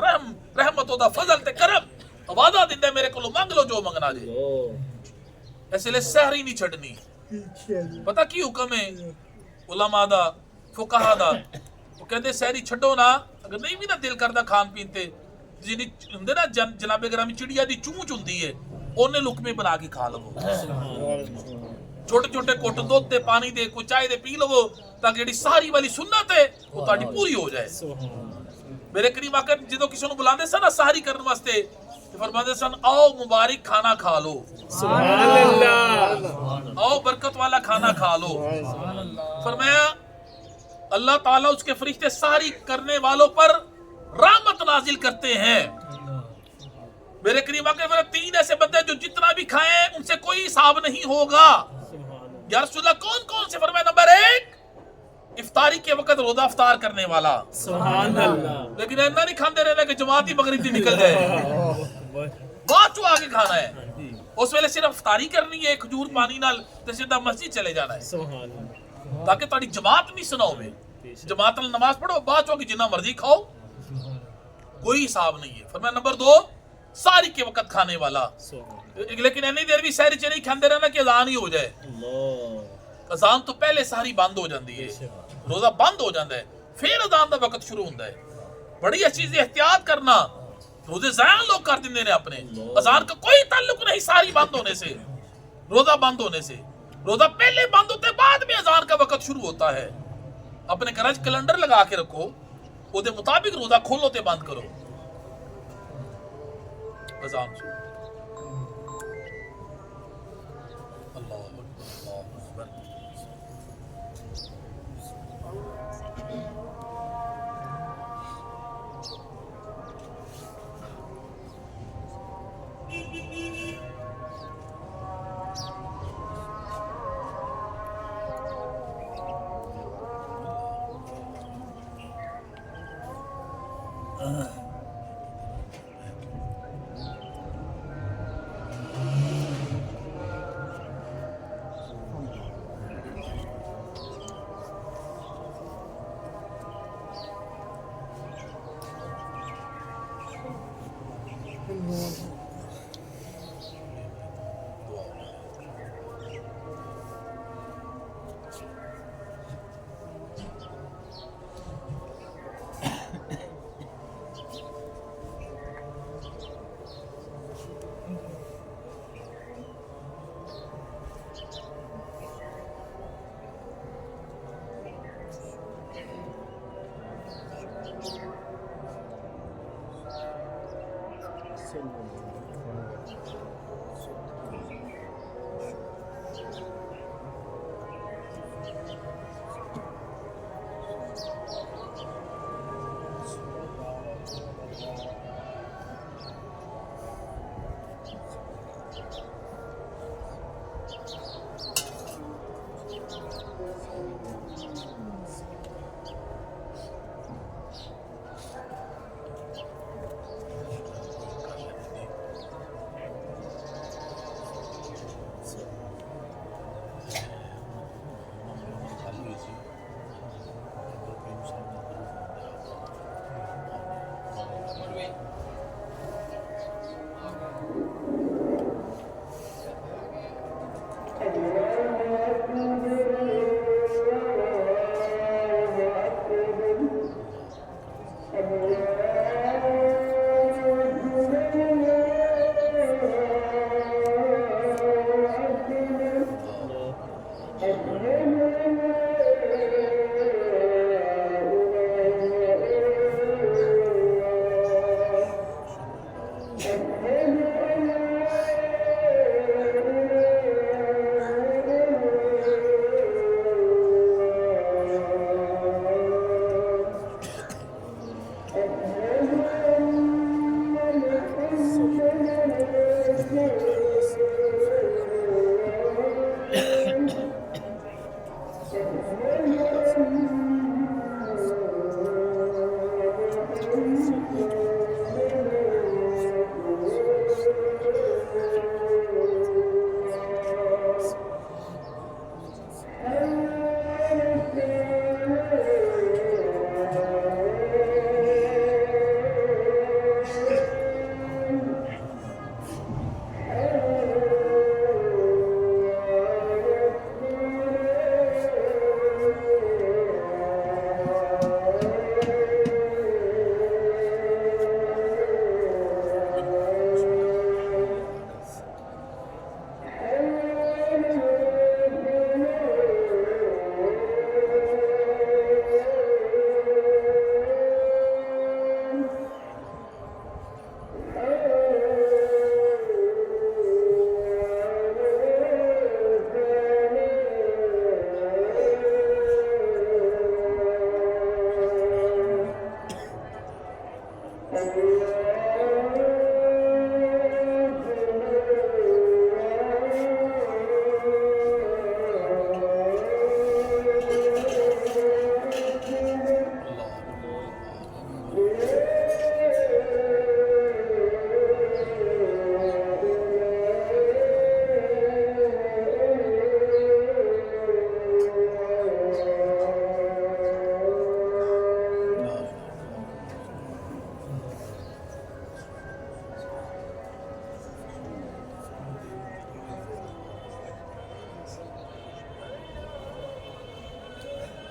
رحمت ہوتا فضل تے کرم وعدہ دیندے میرے کو مانگ لو جو منگنا جے ایسے لئے سحری نہیں چھڑنی پتہ کی حکم ہے علماء دا فقہا دا وہ کہتے سحری چھڑو نا اگر نہیں بھی نا دل کردہ کھان پینتے جنہی ہندے نا جناب گرامی چڑیا دی چونچ ہوندی ہے انہیں لکمے بنا کے کھا لو چھوٹے چھوٹے کوٹ دودھ دے پانی دے کوئی چائے دے پی لو تاکہ جڑی ساری والی سنت ہے وہ تاڑی پوری ہو جائے میرے قریب آ کر جدو کسی نے بلاندے سن نا سحری کرنے واسطے فرماتے سن آؤ مبارک کھانا کھا لو سبحان اللہ آؤ برکت والا کھانا کھا لو فرمایا اللہ تعالیٰ اس کے فرشتے سحری کرنے والوں پر رحمت نازل کرتے ہیں میرے قریب آقا فرمایا تین ایسے بندے جو جتنا بھی کھائیں ان سے کوئی حساب نہیں ہوگا یا رسول اللہ کون کون سے فرمایا نمبر 1 افطاری کے وقت روزہ افطار کرنے والا سبحان اللہ لیکن ایسا نہیں کھاندے رہنا کہ جماعت ہی مغرب دی نکل جائے بات چو آگے کھانا ہے اس ویلے صرف افطاری کرنی ہے کھجور پانی نال تے سیدھا مسجد چلے جانا ہے سبحان اللہ تاکہ تاری جماعت نہیں سناؤ میں جماعت نال نماز پڑھو بات چو کہ جنہ مرضی کھاؤ کوئی حساب نہیں ہے فرمایا نمبر 2 ساری کے وقت کھانے والا لیکن اینی دیر بھی سحری چلی کھاندے رہنا کہ اذان ہی ہو جائے اذان تو پہلے سحری بند ہو جاندی ہے روزہ بند ہو جاندہ ہے پھر اذان دا وقت شروع ہوندہ ہے بڑی اچھی چیز احتیاط کرنا روزے ضائع لوگ کر دیندے نے اپنے اذان کا کوئی تعلق نہیں سحری بند ہونے سے روزہ بند ہونے سے روزہ پہلے بند ہوتے بعد میں اذان کا وقت شروع ہوتا ہے اپنے گھر کیلنڈر لگا کے رکھو وہ دے مطابق روزہ کھولو تے بند کرو اذان شروع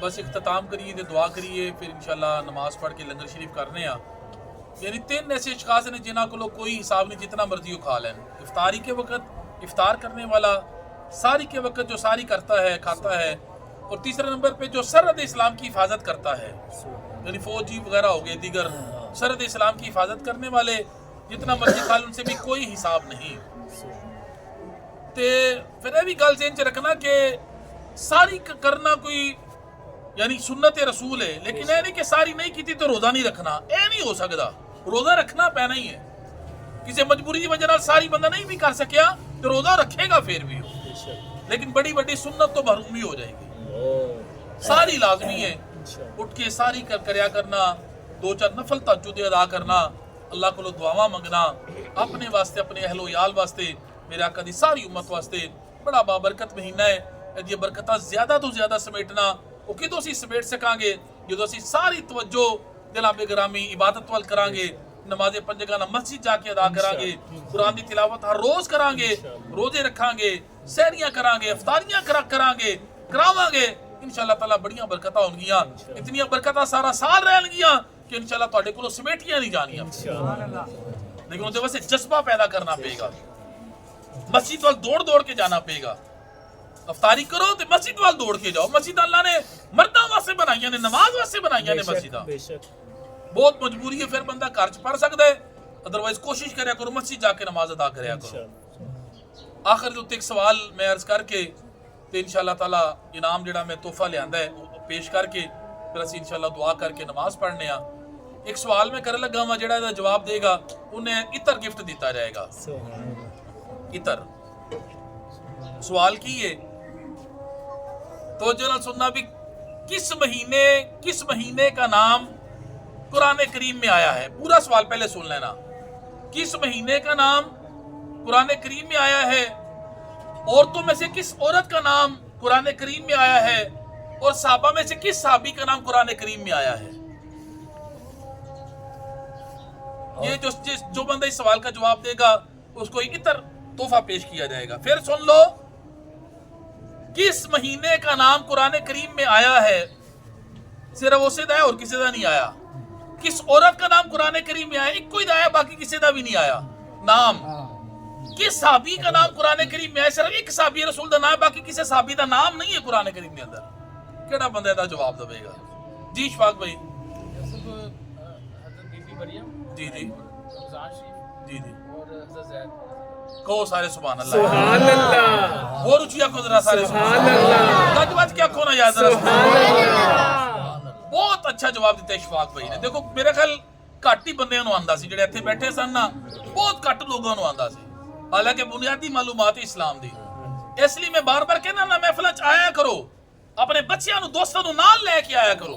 بس اختتام کریے تے دعا کریے پھر انشاءاللہ نماز پڑھ کے لنگر شریف کرنے آ یعنی 3 ایسے اشخاص ہیں جنہاں کو کوئی حساب نہیں جتنا مرضی ہو کھا لیں افطاری کے وقت افطار کرنے والا ساری کے وقت جو ساری کرتا ہے کھاتا ہے اور تیسرے نمبر پہ جو سرحد اسلام کی حفاظت کرتا ہے یعنی فوجی وغیرہ ہو گئے دیگر سرحد اسلام کی حفاظت کرنے والے جتنا مرضی کھا لیں ان سے بھی کوئی حساب نہیں تے پھر یہ بھی گل ذہن چ رکھنا کہ ساری کرنا کوئی یعنی سنت رسول ہے لیکن یہ نہیں کہ ساری نہیں کی تو روزہ نہیں رکھنا یہ نہیں ہو سکتا روزہ رکھنا پینا ہی ہے کسی مجبوری کی وجہ ساری بندہ نہیں بھی کر سکیا تو روزہ رکھے گا پھر بھی لیکن بڑی بڑی سنت تو محرومی ہو جائے گی ساری لازمی ہے اٹھ کے ساری کریا کرنا 2-4 نفل تہجد ادا کرنا اللہ کو دعاواں منگنا اپنے واسطے اپنے اہل و عیال واسطے میرے آقا دی ساری امت واسطے بڑا بابرکت مہینہ ہے یہ برکتاں زیادہ تو زیادہ سمیٹنا وہ کدوں سی سمیٹ سکاں گے جدوں اسی ساری توجہ دلاں بے گرامی عبادت وال کران گے نماز 5 جگہ مسجد جا کے ادا کران گے قرآن دی تلاوت ہر روز کران گے روزے رکھان گے سحریاں کران گے افطاریاں کران گے کراواں گے انشاءاللہ تعالی بڑیاں برکتاں ہون گیاں اتنی برکتاں سارا سال رہن گیاں کہ انشاءاللہ تواڈے کولوں سمیٹیاں نہیں جانیاں لیکن اون دے واسطے جذبہ پیدا کرنا پے گا مسجد وال دوڑ کے جانا پے گا افطاری کرو تے مسجد وال دوڑ کے جاؤ مسجد اللہ نے مرداں واسطے بنائیاں نے نماز واسطے بنائیاں نے مسجداں بہت مجبوری ہے پھر بندہ گھر چ پڑھ سکدا ہے ادروائز کوشش کریا کرو مسجد جا کے نماز ادا کریا کرو آخر جو ایک سوال میں عرض کر کے تے انشاءاللہ تعالی انعام جڑا میں تحفہ لیاندا ہے وہ پیش کر کے پھر اسی انشاءاللہ دعا کر کے نماز پڑھنے آ ایک سوال میں کرن لگا ہوں جڑا دا جواب دے گا انہیں عطر گفٹ دیتا جائے گا عطر سوال کی ہے تو جنرل سننا بھی کس مہینے کا نام قرآن کریم میں آیا ہے پورا سوال پہلے سن لینا کس مہینے کا نام قرآن کریم میں آیا ہے عورتوں میں سے کس عورت کا نام قرآن کریم میں آیا ہے اور صحابہ میں سے کس صحابی کا نام قرآن کریم میں آیا ہے یہ جو بندہ اس سوال کا جواب دے گا اس کو ایک عطر تحفہ پیش کیا جائے گا پھر سن لو کس مہینے کا نام قرآن کریم میں آیا ہے صرف اسے دا ہے اور کسی دا نہیں آیا کس عورت کا نام قرآن کریم میں آیا ایک کوئی دا آیا باقی کسی دا بھی نہیں آیا نام کس صحابی کا نام قرآن کریم میں آیا صرف ایک صحابی رسول دا نام ہے باقی کسی صحابی دا نام نہیں ہے قرآن کریم کے اندر کیڑا بندہ دا جواب دے گا جی شفاق بھائی جی جی جی جی کہو سارے سبحان اللہ سبحان اللہ وہ رچیا کو ذرا سارے سبحان اللہ گج بج کیا کھونا یاد ذرا سبحان اللہ بہت اچھا جواب دیتا ہے شفاق بھائی نے دیکھو میرے خیال کٹ ہی بندے نو آندا سی جڑے ایتھے بیٹھے سن نا بہت کٹ لوگوں نو آندا سی حالانکہ بنیادی معلومات اسلام دی اس لیے میں بار بار کہنا نا محفل چ آیا کرو اپنے بچیاں نو دوستاں نو نال لے کے آیا کرو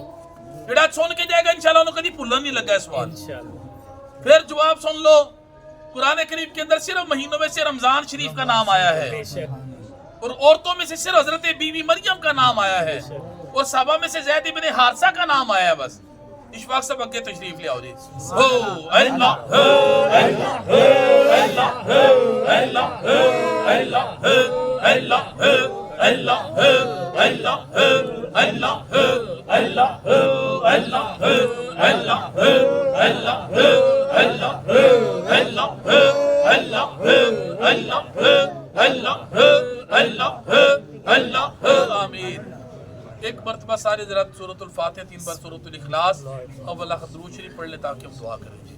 جڑا سن کے جائے گا انشاءاللہ انہوں کبھی بھولن نہیں لگا سوال پھر جواب سن لو قرآن کریم کے اندر صرف مہینوں میں سے رمضان شریف کا نام آیا ہے اور عورتوں میں سے صرف حضرت بی بی مریم کا نام آیا ہے اور صحابہ میں سے زید ابن حارثہ کا نام آیا ہے بس اشفاق صاحب اگے تشریف لے آؤ جی اللہ اللہ اللہ اللہ اللہ اللہ اللہ آمین ایک مرتبہ سارے ذرا سورۃ الفاتحہ 3 بار سورۃ الاخلاص اول آخر درود شریف پڑھ لیں تاکہ ہم دعا کریں جی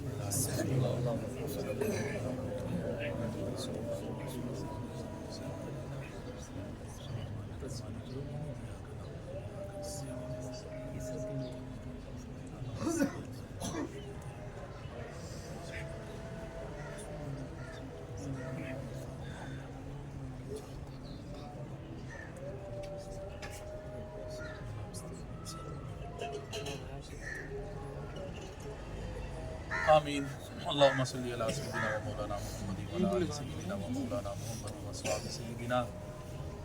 آمین اللہم صلی علی سیدنا و مولانا محمد و علی سیدنا و مولانا محمد و صحابہ سیدنا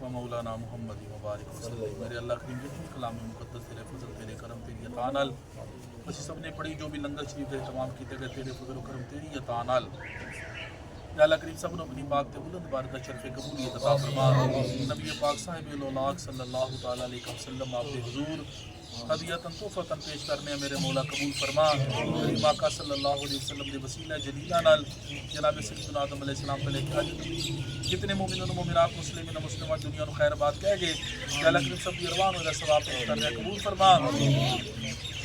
و مولانا محمد و بارک وسلم میرے اللہ کریم جتنی کلام مقدس تیرے فضل تیرے کرم تیری عطا نال اسی سب نے پڑھی جو بھی لنگر شریف کے تمام کیتے گئے تیرے فضل و کرم تیری عطا نال یا اللہ کریم سب نے اپنی پاک تے بلند بارگاہ شرف قبولیت عطا فرما. نبی پاک صاحب الاولاق صلی اللہ تعالی علیہ وسلم آپ کے حضور ہدیتاً تحفتاً پیش کرنے میرے مولا قبول فرما. کریم آقا صلی اللہ علیہ وسلم دے وسیلہ جلیلہ نال جناب سیدنا آدم علیہ السلام پہ لے کے آج جتنے مومنون و مومنات مسلمین و مسلمات دنیا نو خیر بات کہہ گئے یا اللہ کریم سب دی ارواح نو ثواب پیش کرنے قبول فرما.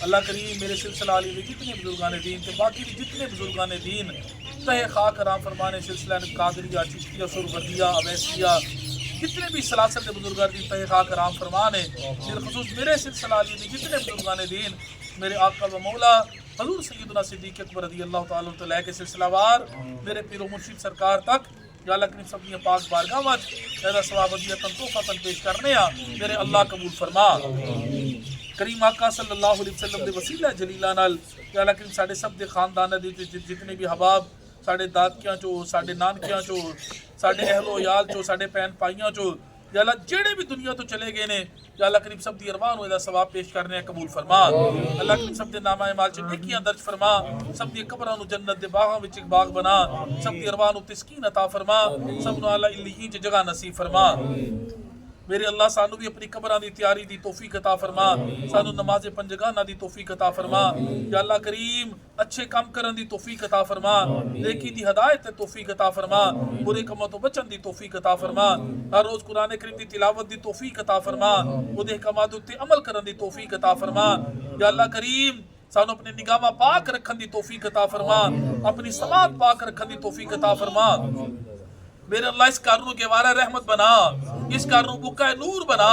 اللہ کریم میرے سلسلہ علی میں جتنے بزرگان دین تے باقی بھی جتنے بزرگان دین تہ خاک رام فرمانے سلسلہ قادریہ چشتیہ سربردیہ اویسیہ جتنے بھی سلاسل دے بزرگان دین تہ خاک رام فرمانے بالخصوص میرے سلسلہ علی میں جتنے بزرگان دین میرے آقا و مولا حضور سیدنا صدیق اکبر رضی اللہ تعالیٰ عنہ لے کے سلسلہ وار میرے پیر و مرشد سرکار تک یا اللہ کریم سب پاک بارگاہ وچ ایسا ثواب ہدیتاً تحفتاً پیش کرنے میرے اللہ قبول فرما. کریم آقا صلی اللہ علیہ وسلم دے وسیلہ جلیلہ نال یا اللہ کریم ساڈے سب دے خاندان دے جتنے بھی حباب ساڈے دادکیاں چو ساڈے نانکیاں چو ساڈے اہل و عیال چو ساڈے بہن بھائیاں چو یا اللہ جڑے بھی دنیا تو چلے گئے نے یا اللہ کریم سب دی ارواح نو ثواب پیش کرنے قبول فرما. اللہ کریم سب دے نامہ اعمال چ نیکیاں درج فرما. سب دی قبراں نو جنت دے باغاں وچ ایک باغ بنا. سب دی ارواح نو تسکین عطا فرما. سب نو اعلی علیین چ جگہ نصیب فرما. میرے اللہ سانو بھی اپنی قبراں دی تیاری دی توفیق عطا فرما. سانو نماز پنجگانہ دی توفیق عطا فرما. یا اللہ کریم اچھے کام کرن دی توفیق عطا فرما. نیکی دی ہدایت تے توفیق عطا فرما. برے کاموں تو بچن دی توفیق عطا فرما. ہر روز قرآن کریم دی تلاوت دی توفیق عطا فرما. وہ دے احکامات تے عمل کرن دی توفیق عطا فرما. یا اللہ کریم سانو اپنے نگاہ پاک رکھن دی توفیق عطا فرما. اپنی سماعت پاک رکھن دی توفیق عطا فرما. میرے اللہ اس کار نو گوارا رحمت بنا. اس کار نو بکا نور بنا.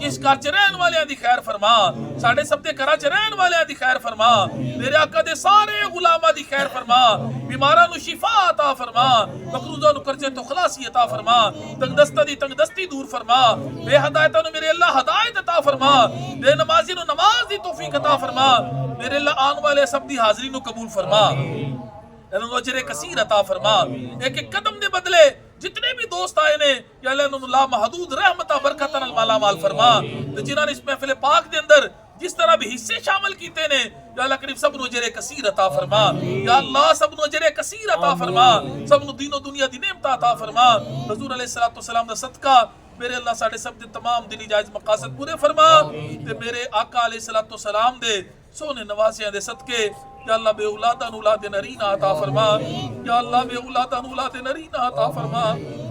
اس کار چ رہن والیاں دی خیر فرما. ساڈے سب دے گھراں چ رہن والیاں دی خیر فرما. میرے آقا دے سارے غلاماں دی خیر فرما. بیماراں نو شفا عطا فرما. مقروضاں نو قرضے تو خلاصی عطا فرما. تنگ دستا دی تنگ دستی دور فرما. بے ہدایتاں نو میرے اللہ ہدایت عطا فرما. بے نمازی نو نماز دی توفیق عطا فرما. میرے اللہ آن والے سب دی حاضری نو قبول فرما. انہوں اجر کثیر عطا فرما. ایک ایک قدم دے بدلے جتنے بھی دوست آئے نے یا اللہ انہوں لا محدود رحمتہ برکتاً المالا مال فرما. جنہاں نے اس محفل پاک دے اندر جس طرح بھی حصے شامل کیتے نے یا اللہ کریم سب نو اجر کثیر عطا فرما. یا اللہ سب نو اجر کثیر عطا فرما. سب نو دین و دنیا دی نعمت عطا فرما. حضور علیہ السلام دا صدقہ میرے اللہ ساڑھے سب دے تمام دلی جائز مقاصد پورے فرما. تے میرے آقا علیہ السلام دے سونے نواسیاں دے صدقے یا اللہ بے اولاداں اولاد نرینہ عطا فرما. یا اللہ بے اولاداں اولاد نرینہ عطا فرما.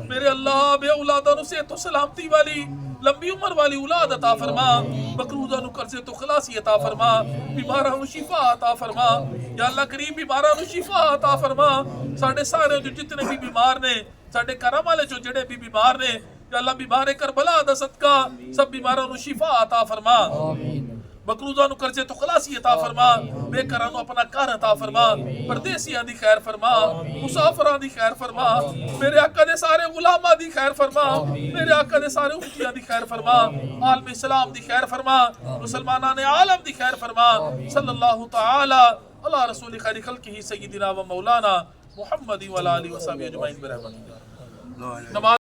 میرے اللہ بے اولاداں صحت و سلامتی والی لمبی عمر والی اولاد عطا فرما. مقروضاں نو قرضے تو خلاصی عطا فرما. بیماراں نو شفا عطا فرما. یا اللہ کریم بیماراں نو شفا عطا فرما. ساڈے سارے جو جتنے بھی بیمار نے ساڈے گھراں والے جو جڑے بھی بیمار نے یا اللہ بیمار کربلا دا صدقہ سب بیماراں نو شفا عطا فرما. مقروضاں نو قرضے تو خلاصی عطا فرما. بے گھراں نو اپنا گھر عطا فرما. پردیسیاں دی خیر فرما. مسافراں دی خیر فرما. میرے آقا دے سارے غلاماں دی خیر فرما. میرے آقا دے سارے امتیاں دی خیر فرما. عالم اسلام دی خیر فرما. مسلمانان عالم دی خیر فرما. صلی اللہ تعالی علی رسول خیر خلقہ سیدنا و مولانا محمد و علی آلہ و صحبہ اجمعین برحمتک.